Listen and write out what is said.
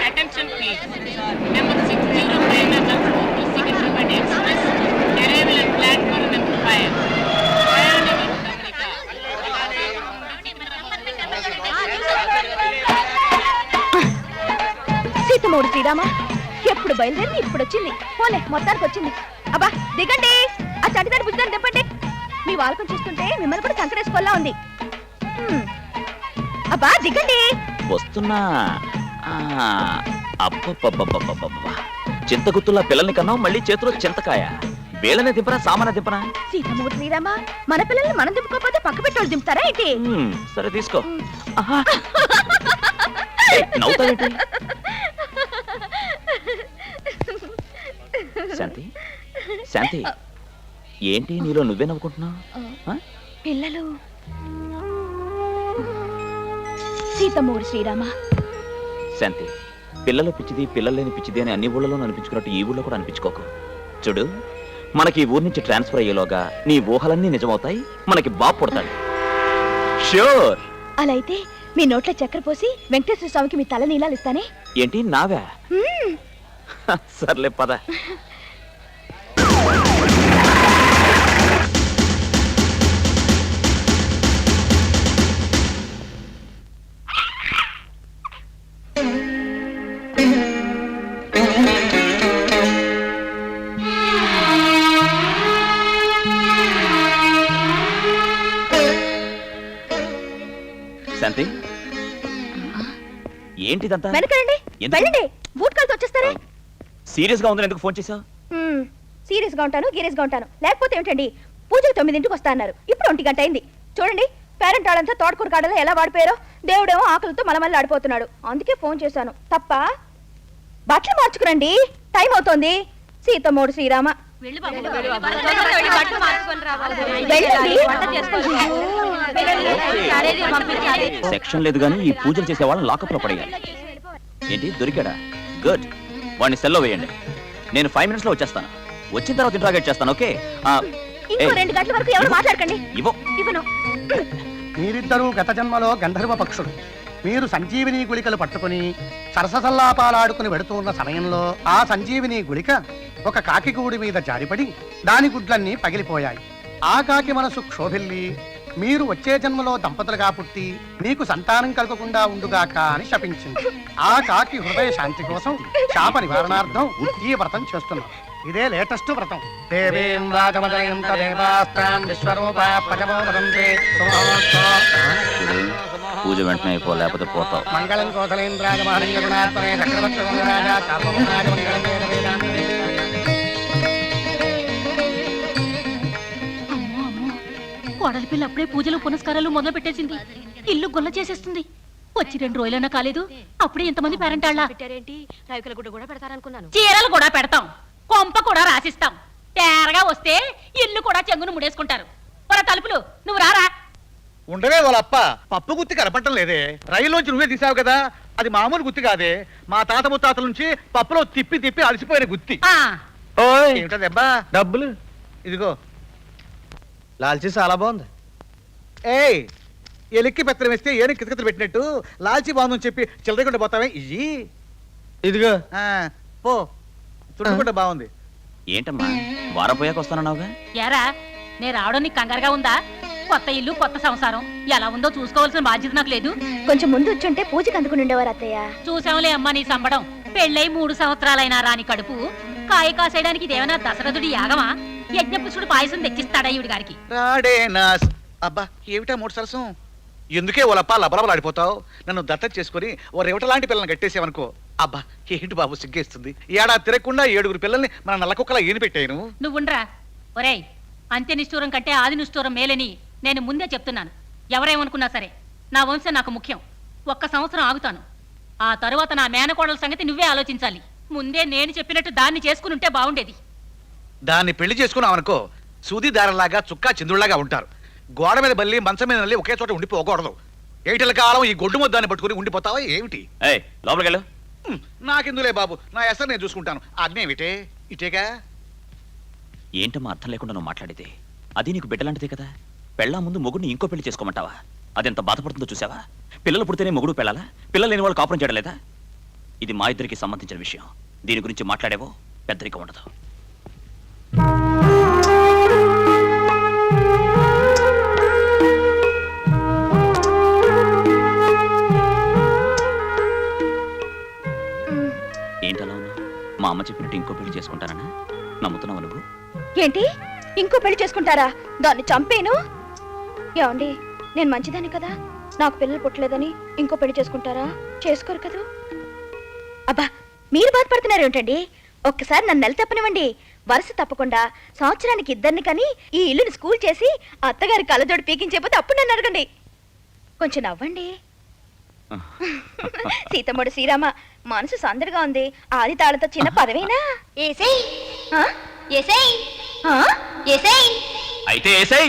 Attention please. Number 609 to Secretariat Express. Arrival at platform number 5. సీతమూడు శ్రీరామా ఎప్పుడు బయలుదేరి ఇప్పుడు వచ్చింది. పోలే మొత్తానికి వచ్చింది. అబ్బా దిగండి, ఆ చటిదారి బుజ్జిదాన్ని తెప్పండి. మీ వాల్కం చూస్తుంటే మిమ్మల్ని కూడా సంకరేసుకోల్లా ఉంది. అబ్బా దిగండి. వస్తున్నా. అబ్బబ్బబ్బబ్బబ్బబ్బా, చింతగుత్తులా పిల్లల్ని కన్నావు, మళ్ళీ చేతిలో చింతకాయ. వేలనే దింపరా, సామాన దింపరా? సీతమూడు శ్రీరామా, మన పిల్లల్ని మనం దింపుకోకపోతే పక్క పెట్టోళ్ళు దింపుతారా ఏంటి? సరే తీసుకో. నవ్వుతావేంటి? శాంతి, శాంతి, ఏంటి నీలో నువ్వే నవ్వుకుంటున్నావు? పిల్లలు సీతమూడు శ్రీరామా. శాంతి, పిల్లలు పిచ్చిది, పిల్లలు లేని పిచ్చిది అని అన్ని ఊళ్ళలో అనిపించుకున్నట్టు ఈ ఊళ్ళో కూడా అనిపించుకోకు. చూడు, మనకి ఈ ఊరి నుంచి ట్రాన్స్ఫర్ అయ్యేలోగా నీ ఊహలన్నీ నిజమవుతాయి, మనకి బాబు పుడతాడు. ష్యూర్. అలా అయితే మీ నోట్లో చక్కెర పోసి వెంకటేశ్వర స్వామికి మీ తల నీలాలు ఇస్తానే. ఏంటి నావా? సర్లే పద. శాంతి, ఏంటిదంతా? వెనకరండి, వెళ్ళండి, బూట్ కాల్తో వచ్చేస్తారే. సీరియస్ గా ఉందని ఎందుకు ఫోన్ చేసావు? సీరియస్ గా ఉంటాను, గీరియస్ గా ఉంటాను, లేకపోతే ఏమిటండి? పూజలు 9ంటికి వస్తా అన్నారు, ఇప్పుడు 1 గంట అయింది. చూడండి, పేరెంట్ వాళ్ళంతా తోటకూర కాడలో ఎలా వాడిపోయారో. దేవుడేమో ఆకలితో మలమల్లి ఆడిపోతున్నాడు, అందుకే ఫోన్ చేశాను. తప్ప బట్టలు మార్చుకురండి, టైం అవుతోంది. సీతమూడు శ్రీరామ. సెక్షన్ లేదు గానీ ఈ పూజలు చేసే వాళ్ళని లాకప్ లో పడేయాలి. ఏంటి దొరికాడా? గుడ్, వాడిని సెల్లో వేయండి. నేను 5 minutes లో వచ్చేస్తాను. వచ్చిన తర్వాత ఇంట్రాగేట్ చేస్తాను. ఓకే? ఇంకో 2 గంటల వరకు ఎవరు మాట్లాడకండి. ఇవ్వను. మీరిద్దరూ గత జన్మలో గంధర్వ పక్షులు. మీరు సంజీవిని గుళికలు పట్టుకుని సరససల్లాపాలాడుకుని వెడుతూ ఉన్న సమయంలో ఆ సంజీవిని గుళిక ఒక కాకి గూడి మీద జారిపడి దాని గుడ్లన్నీ పగిలిపోయాయి. ఆ కాకి మనసు క్షోభిల్లి మీరు వచ్చే జన్మలో దంపతులుగా పుట్టి మీకు సంతానం కలగకుండా ఉండుగాక అని శపించింది. ఆ కాకి హృదయ శాంతి కోసం శాప నివారణార్థం ఈ వ్రతం చేస్తున్నాం. ఇదే లేటెస్ట్ వ్రతం. దేవీం రాజమదయం తదేవాస్త్రాం విశ్వరూపా పజమో వదంతే. పూజ వెంటనే అయిపో, లేకపోతే పోతావు. మంగళం కోసలేంద్రాజ మహనీయ గుణాత్మనే చక్రవర్తి రాజా చార్వరాజ మంగళం వేద. కోడలి పిల్ల అప్పుడే పూజలు పునస్కారాలు మొదలు పెట్టేసింది. ఇల్లు గొల్ల చేసేస్తుంది. వచ్చి 2 రోజులైనా కాలేదు, అప్పుడే ఇంతమంది పేరెంట్ వాళ్ళ. చీరలు కూడా పెడతాం, కొంప కూడా రాసిస్తాం. తేరగా వస్తే ఇల్లు కూడా చెంగును ముడేసుకుంటారు. తలుపులు నువ్వు రారా. ఉండవే వాళ్ళప్ప, పప్పు గుత్తి కనపడటం లేదే. రైల్లోంచి నువ్వే తీసావు కదా, అది మామూలు గుత్తి కాదే. మా తాత ముత్తాతల నుంచి పప్పులో తిప్పి తిప్పి అలసిపోయిన గుత్తి. ఏమిటదబ్బా? డబ్బులు ఇదిగో. లాల్చీ చాలా బాగుంది. ఏయ్, ఎలిక్కి పెత్తనం వేస్తే ఏను కితకితలు పెట్టినట్టు లాల్చీ బాగుందని చెప్పి చిల్లరకుండా పోతావే. ఇయ్యి ఇదిగో పో. చుట్టుకుంటే బాగుంది. ఏంటమ్మా వారం పోయాక వస్తానన్నావుగా? యారా, నేను రావడం నీకు కంగారుగా ఉందా? కొత్త ఇల్లు, కొత్త సంసారం, ఎలా ఉందో చూసుకోవాల్సిన బాధ్యత నాకు లేదు? కొంచెం ముందు వచ్చుంటే పూజకి అందుకుని ఉండేవారు అత్తయ్య. చూసాంలే అమ్మా నీ సంబడం. పెళ్ళై 3 సంవత్సరాలైనా రాని కడుపు కాయ కాసేయడానికి ఇదేమైనా దశరథుడి యాగమా? యజ్ఞపుష్పుడు పాయసం తెచ్చిస్తాడా ఈవిడి గారికి? అబ్బా ఏమిటా 3 సరసం? ఎందుకే ఓలప్ప లబలబలాడిపోతావు? నన్ను దత్తత చేసుకుని ఓ రేవట లాంటి పిల్లల్ని కట్టేసావనుకో. అబ్బా ఏంటి బాబు, సిగ్గేస్తుంది. ఏడాది తిరగకుండా 7 పిల్లల్ని మన నల్లకుక్కలా ఏని పెట్టాను. నువ్వుండ్రా. ఒరేయ్, అంత్య నిష్ఠూరం కంటే ఆది నిష్ఠూరం మేలని నేను ముందే చెప్తున్నాను. ఎవరేమనుకున్నా సరే నా వంశం నాకు ముఖ్యం. 1 సంవత్సరం ఆగుతాను. ఆ తరువాత నా మేనకోడల సంగతి నువ్వే ఆలోచించాలి. ముందే నేను చెప్పినట్టు దాన్ని చేసుకుని ఉంటే బాగుండేది. దాన్ని పెళ్లి చేసుకున్నావనుకో, సూది దారలాగా చుక్కా చంద్రులాగా ఉంటారు. గోడ మీద బల్లి, మంచం మీద నల్లి ఒకే చోట ఉండిపోకూడదు. ఏటల కాలం ఈ గొడ్డు ముద్దాన్ని పట్టుకుని ఉండిపోతావా ఏమిటి? లోపలికెళ్ళు. నాకెందులే బాబు, నా ఎసరు నేను చూసుకుంటాను. అగ్నేమిటే ఇటేగా. ఏంటమ్మా అర్థం లేకుండా నువ్వు మాట్లాడితే? అది నీకు బిడ్డలాంటిదే కదా. పెళ్ళా ముందు మొగుడిని ఇంకో పెళ్లి చేసుకోమంటావా? అదెంత బాధపడుతుందో చూసావా? పిల్లలు పుడితేనే మొగుడు పెళ్ళాలా? పిల్లలు లేని వాళ్ళు కాపురం చేయడం లేదా? ఇది మా ఇద్దరికి సంబంధించిన విషయం. దీని గురించి మాట్లాడేవో పెద్దరికం ఉండదు. ఏంటలా ఉన్నావు? మా అమ్మ చెప్పినట్టు ఇంకో పెళ్లి చేసుకుంటానన్నా? నమ్ముతున్నావు నువ్వు? ఏంటి ఇంకో పెళ్లి చేసుకుంటారా? దాన్ని చంపేను. ఏమండి, నేను మంచిదాన్ని కదా, నాకు పిల్లలు పుట్టలేదని ఇంకో పెళ్లి చేసుకుంటారా? చేసుకోరు కదా. అబ్బా, మీరు బాధపడుతున్నారు ఏమిటండి? ఒక్కసారి నన్ను నెల తప్పనివ్వండి. వరుస తప్పకుండా సంవత్సరానికి ఇద్దరిని కానీ ఈ ఇల్లుని స్కూల్ చేసి అత్తగారి కళ్ళజోడు పీకించేపోతే అప్పుడు నన్ను అడగండి. కొంచెం నవ్వండి. సీతమ్మడు శ్రీరామ, మనసు సందడిగా ఉంది. ఆది తాళతో చిన్న పదవేనా? అయితే ఏసై.